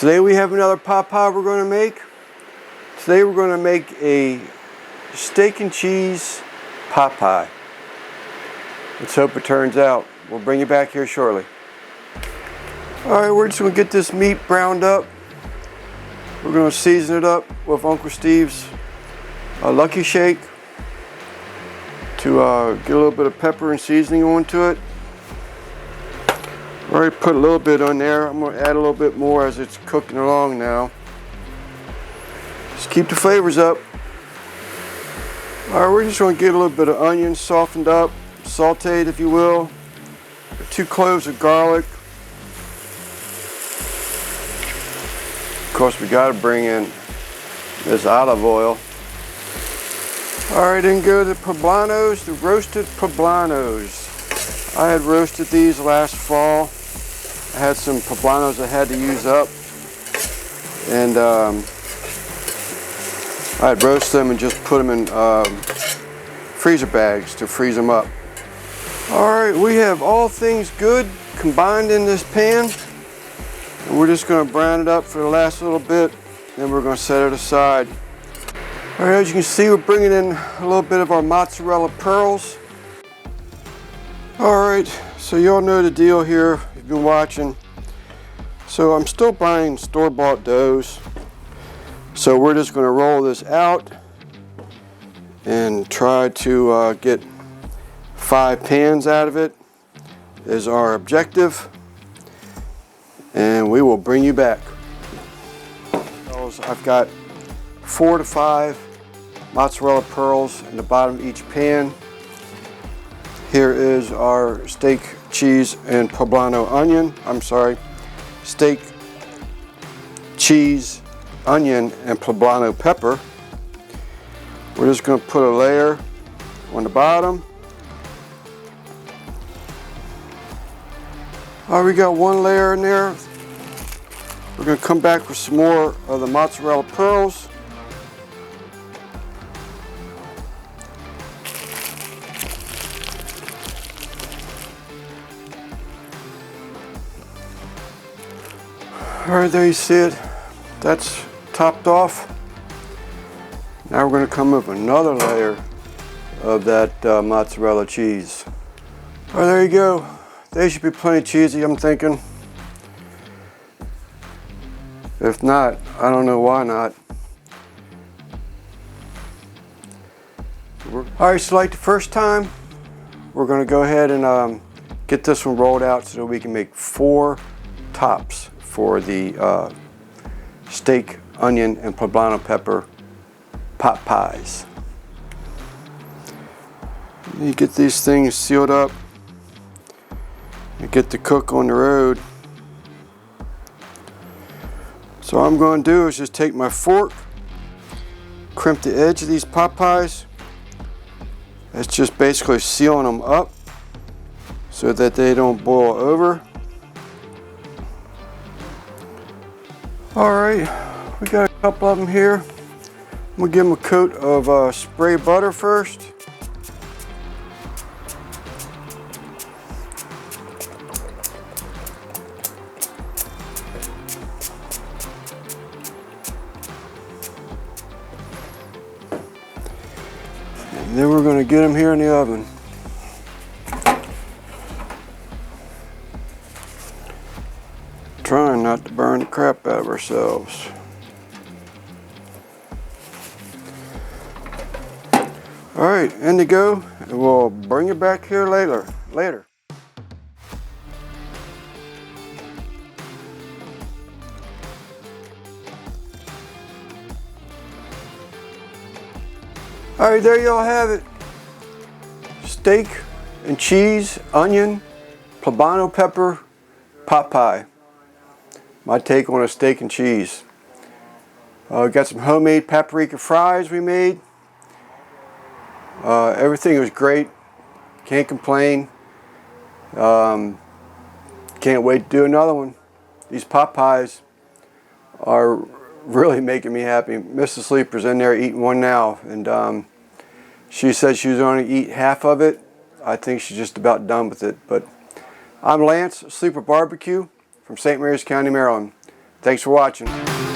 Today we have another pot pie we're going to make. Today we're going to make a steak and cheese pot pie. Let's hope it turns out. We'll bring you back here shortly. Alright, we're just going to get this meat browned up. We're going to season it up with Uncle Steve's Lucky Shake to get a little bit of pepper and seasoning onto it. Already put a little bit on there. I'm going to add a little bit more as it's cooking along now. Just keep the flavors up. Alright, we're just going to get a little bit of onion softened up, sauteed if you will. 2 cloves of garlic. Of course, we got to bring in this olive oil. Alright, then go to the poblanos, the roasted poblanos. I had roasted these last fall. I had some poblanos I had to use up, and I'd roast them and just put them in freezer bags to freeze them up. Alright, we have all things good combined in this pan, and we're just going to brown it up for the last little bit, then we're going to set it aside. Alright, as you can see, we're bringing in a little bit of our mozzarella pearls. Alright, so you all know the deal here, if you've been watching. So I'm still buying store-bought doughs. So we're just going to roll this out and try to get 5 pans out of it is our objective. And we will bring you back. I've got 4 to 5 mozzarella pearls in the bottom of each pan. Here is our steak, cheese, and poblano onion. Steak, cheese, onion, and poblano pepper. We're just going to put a layer on the bottom. We got 1 layer in there. We're going to come back with some more of the mozzarella pearls. Alright, there you see it. That's topped off. Now we're going to come with another layer of that mozzarella cheese. Alright, there you go. They should be plenty cheesy, I'm thinking. If not, I don't know why not. Alright, so like the first time, we're going to go ahead and get this one rolled out so that we can make 4 tops for the steak, onion, and poblano pepper pot pies. You get these things sealed up and get the cook on the road. So what I'm going to do is just take my fork, crimp the edge of these pot pies. It's just basically sealing them up so that they don't boil over. Alright, we got a couple of them here. I'm going to give them a coat of spray butter first. And then we're going to get them here in the oven. Trying not to burn the crap out of ourselves. Alright, in they go, and we'll bring you back here later. Alright, there y'all have it. Steak and cheese, onion, poblano pepper, pot pie. My take on a steak and cheese. We got some homemade paprika fries we made. Everything was great. Can't complain. Can't wait to do another one. These pot pies are really making me happy. Mrs. Sleeper's in there eating one now, and she said she was only eat half of it. I think she's just about done with it. But I'm Lance, Sleeper Barbecue from St. Mary's County, Maryland. Thanks for watching.